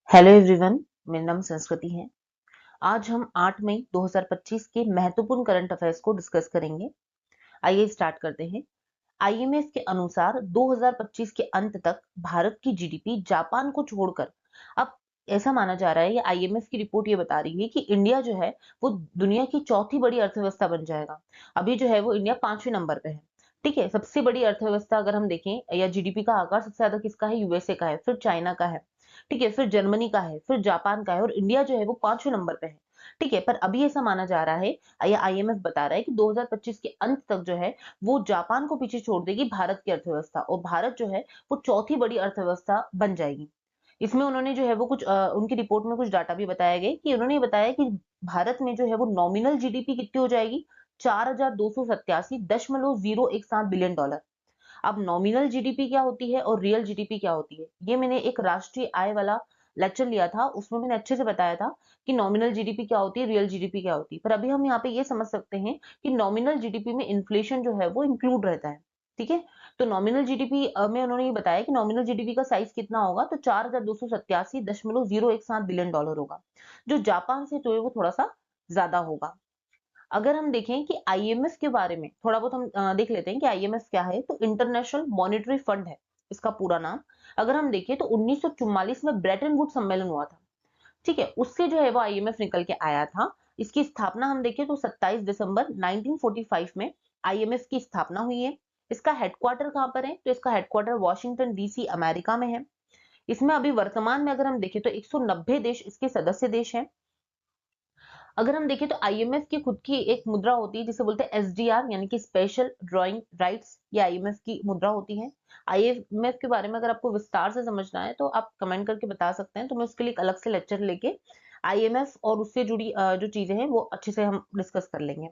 Hello everyone, मेरा नाम संस्कृति है। आज हम 8 मई 2025 के महत्वपूर्ण करंट अफेयर्स को डिस्कस करेंगे। आइए स्टार्ट करते हैं। आईएमएफ के अनुसार 2025 के अंत तक भारत की जीडीपी जापान को छोड़कर अब ऐसा माना जा रहा है, ये आईएमएफ की रिपोर्ट ये बता रही है कि इंडिया जो है वो दुनिया की चौथी बड़ी अर्थव्यवस्था बन जाएगा। अभी जो है वो इंडिया 5वें नंबर पे है। ठीक है, सबसे बड़ी अर्थव्यवस्था अगर हम देखें या जीडीपी का आकार सबसे ज्यादा किसका है, यूएसए का है, फिर चाइना का है, ठीक है, फिर जर्मनी का है, फिर जापान का है और इंडिया जो है वो 5वें नंबर पे है। ठीक है, पर अभी ऐसा माना जा रहा है या आईएमएफ बता रहा है कि 2025 के अंत तक जो है वो जापान को पीछे छोड़ देगी भारत की अर्थव्यवस्था, और भारत जो है वो चौथी बड़ी अर्थव्यवस्था बन जाएगी। इसमें उन्होंने जो है वो कुछ उनकी रिपोर्ट में कुछ डाटा भी बताया गया कि उन्होंने ये बताया कि भारत में जो है वो नॉमिनल जीडीपी कितनी हो जाएगी, 4287.017 बिलियन डॉलर। अब नॉमिनल जीडीपी क्या होती है और रियल जीडीपी क्या होती है, ये मैंने एक राष्ट्रीय आय वाला लेक्चर लिया था, उसमें मैंने अच्छे से बताया था कि नॉमिनल जीडीपी क्या होती है, रियल जीडीपी क्या होती है। पर अभी हम यहाँ पे ये समझ सकते हैं कि नॉमिनल जीडीपी में इन्फ्लेशन जो है वो इंक्लूड रहता है। ठीक है, तो नॉमिनल जीडीपी में उन्होंने ये बताया कि नॉमिनल जीडीपी का साइज कितना होगा, तो 4287.017 बिलियन डॉलर होगा, जो जापान से जो है वो थोड़ा सा ज्यादा होगा। अगर हम देखें कि आईएमएफ के बारे में थोड़ा बहुत हम देख लेते हैं कि आईएमएफ क्या है, तो इंटरनेशनल मॉनेटरी फंड है इसका पूरा नाम। अगर हम देखें तो 1944 में ब्रेटन वुड सम्मेलन हुआ था। ठीक है, उससे जो है वो आईएमएफ निकल के आया था। इसकी स्थापना हम देखें तो 27 दिसंबर 1945 में आईएमएफ की स्थापना हुई है। इसका हेडक्वार्टर कहाँ पर है, तो इसका हेडक्वार्टर वॉशिंगटन डीसी अमेरिका में है। इसमें अभी वर्तमान में अगर हम देखें तो 190 देश इसके सदस्य देश हैं। अगर हम देखें तो आईएमएफ की खुद की एक मुद्रा होती है जिसे बोलते हैं एसडीआर, यानी कि स्पेशल ड्राइंग राइट्स, ये आईएमएफ की मुद्रा होती है। आईएमएफ के बारे में अगर आपको विस्तार से समझना है तो आप कमेंट करके बता सकते हैं, तो मैं उसके लिए एक अलग से लेक्चर लेके आईएमएफ और उससे जुड़ी जो चीजें हैं वो अच्छे से हम डिस्कस कर लेंगे।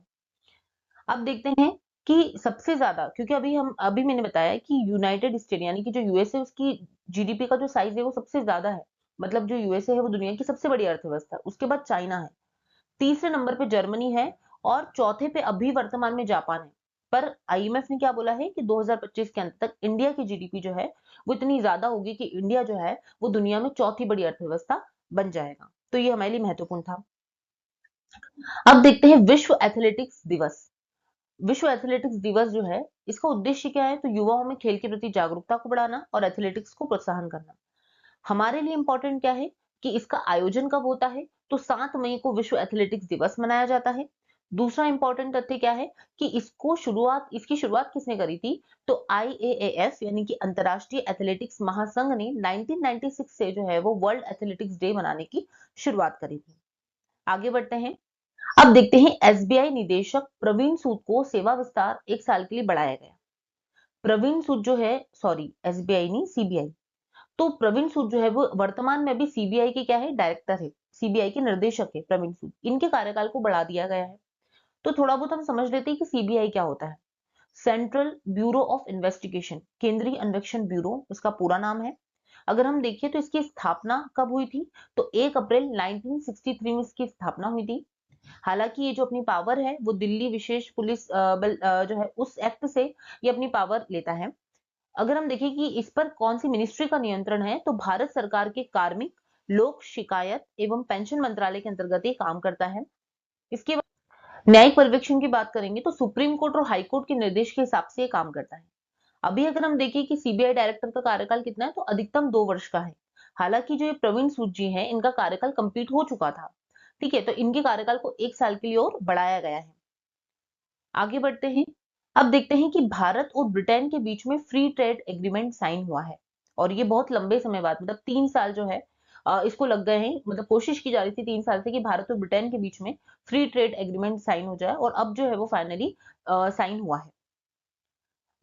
अब देखते हैं कि सबसे ज्यादा, क्योंकि अभी मैंने बताया कि यूनाइटेड स्टेट यानी कि जो यूएसए, उसकी जीडीपी का जो साइज है वो सबसे ज्यादा है। मतलब जो यूएसए है वो दुनिया की सबसे बड़ी अर्थव्यवस्था है, उसके बाद चाइना है, तीसरे नंबर पे जर्मनी है और चौथे पे अभी वर्तमान में जापान है। पर आईएमएफ ने क्या बोला है कि 2025 के अंत तक इंडिया की जीडीपी जो है वो इतनी ज्यादा होगी कि इंडिया जो है वो दुनिया में चौथी बड़ी अर्थव्यवस्था बन जाएगा। तो ये हमारे लिए महत्वपूर्ण था। अब देखते हैं विश्व एथलेटिक्स दिवस। विश्व एथलेटिक्स दिवस जो है इसका उद्देश्य क्या है, तो युवाओं में खेल के प्रति जागरूकता को बढ़ाना और एथलेटिक्स को प्रोत्साहन करना। हमारे लिए इंपॉर्टेंट क्या है कि इसका आयोजन कब होता है, तो 7 मई को विश्व एथलेटिक्स दिवस मनाया जाता है। दूसरा इंपॉर्टेंट तथ्य क्या है कि इसकी शुरुआत किसने करी थी, तो आईएएएफ यानी कि अंतरराष्ट्रीय एथलेटिक्स महासंघ ने 1996 से जो है वो वर्ल्ड एथलेटिक्स डे मनाने की शुरुआत करी थी। आगे बढ़ते हैं। अब देखते हैं एसबीआई निदेशक प्रवीण सूद को सेवा विस्तार 1 साल के लिए बढ़ाया गया। प्रवीण सूद जो है, सॉरी एसबीआई नहीं, सीबीआई। तो प्रवीण सूद जो है वो वर्तमान में अभी सीबीआई के क्या है, डायरेक्टर है, सीबीआई के निर्देशक है प्रवीण सूद। इनके कार्यकाल को बढ़ा दिया गया है। तो थोड़ा बहुत हम समझ लेते हैं कि सीबीआई क्या होता है। सेंट्रल ब्यूरो ऑफ इन्वेस्टिगेशन, केंद्रीय अन्वेषण ब्यूरो इसका पूरा नाम है। अगर हम देखिए तो इसकी स्थापना कब हुई थी, तो 1 अप्रैल 1963 में इसकी स्थापना हुई थी। हालांकि ये जो अपनी पावर है वो दिल्ली विशेष पुलिस बल जो है उस एक्ट से ये अपनी पावर लेता है। अगर हम देखें कि इस पर कौन सी मिनिस्ट्री का नियंत्रण है, तो भारत सरकार के कार्मिक, लोक शिकायत एवं पेंशन मंत्रालय के अंतर्गत ये काम करता है। इसके बाद न्यायिक पर्यवेक्षण की बात करेंगे तो सुप्रीम कोर्ट और हाई कोर्ट के निर्देश के हिसाब से ये काम करता है। अभी अगर हम देखें कि सीबीआई डायरेक्टर का कार्यकाल कितना है, तो अधिकतम 2 वर्ष का है। हालांकि जो ये प्रवीण सूद जी हैं इनका कार्यकाल कंप्लीट हो चुका था। ठीक है, तो इनके कार्यकाल को 1 साल के लिए और बढ़ाया गया है। आगे बढ़ते हैं। अब देखते हैं कि भारत और ब्रिटेन के बीच में फ्री ट्रेड एग्रीमेंट साइन हुआ है, और ये बहुत लंबे समय बाद, मतलब 3 साल जो है इसको लग गए हैं। मतलब कोशिश की जा रही थी 3 साल से कि भारत और ब्रिटेन के बीच में फ्री ट्रेड एग्रीमेंट साइन हो जाए, और अब जो है वो फाइनली साइन हुआ है।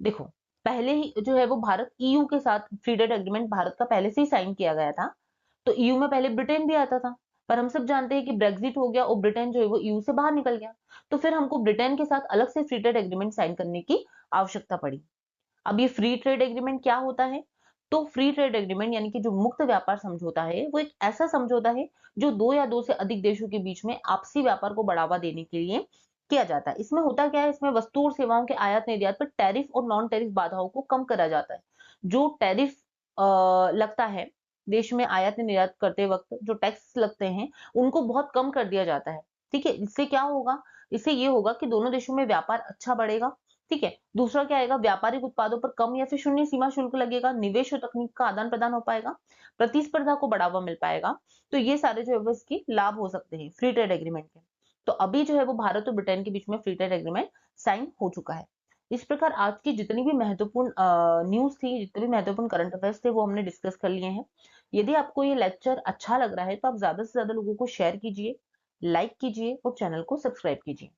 देखो, पहले ही जो है वो भारत ईयू के साथ फ्री ट्रेड एग्रीमेंट भारत का पहले से ही साइन किया गया था। तो ईयू में पहले ब्रिटेन भी आता था, पर हम सब जानते हैं कि ब्रेग्जिट हो गया और ब्रिटेन जो है वो ईयू से बाहर निकल गया। तो फिर हमको ब्रिटेन के साथ अलग से फ्री ट्रेड एग्रीमेंट साइन करने की आवश्यकता पड़ी। अब ये फ्री ट्रेड एग्रीमेंट क्या होता है, तो फ्री ट्रेड एग्रीमेंट यानी कि जो मुक्त व्यापार समझौता है वो एक ऐसा समझौता है जो 2 या 2 से अधिक देशों के बीच में आपसी व्यापार को बढ़ावा देने के लिए किया जाता है। इसमें होता क्या है, इसमें वस्तु और सेवाओं के आयात निर्यात पर टैरिफ और नॉन टैरिफ बाधाओं को कम करा जाता है। जो टैरिफ लगता है देश में आयात निर्यात करते वक्त जो टैक्स लगते हैं उनको बहुत कम कर दिया जाता है। ठीक है, इससे क्या होगा, इससे ये होगा कि दोनों देशों में व्यापार अच्छा बढ़ेगा। ठीक है, दूसरा क्या आएगा, व्यापारिक उत्पादों पर कम या फिर शून्य सीमा शुल्क लगेगा, निवेश और तकनीक का आदान प्रदान हो पाएगा, प्रतिस्पर्धा को बढ़ावा मिल पाएगा। तो ये सारे जो है वो इसकी लाभ हो सकते हैं फ्री ट्रेड एग्रीमेंट के। तो अभी जो है वो भारत और ब्रिटेन के बीच में फ्री ट्रेड एग्रीमेंट साइन हो चुका है। इस प्रकार आज की जितनी भी महत्वपूर्ण न्यूज थी, जितने भी महत्वपूर्ण करंट अफेयर्स थे, वो हमने डिस्कस कर लिए हैं। यदि आपको ये लेक्चर अच्छा लग रहा है तो आप ज्यादा से ज्यादा लोगों को शेयर कीजिए, लाइक कीजिए और चैनल को सब्सक्राइब कीजिए।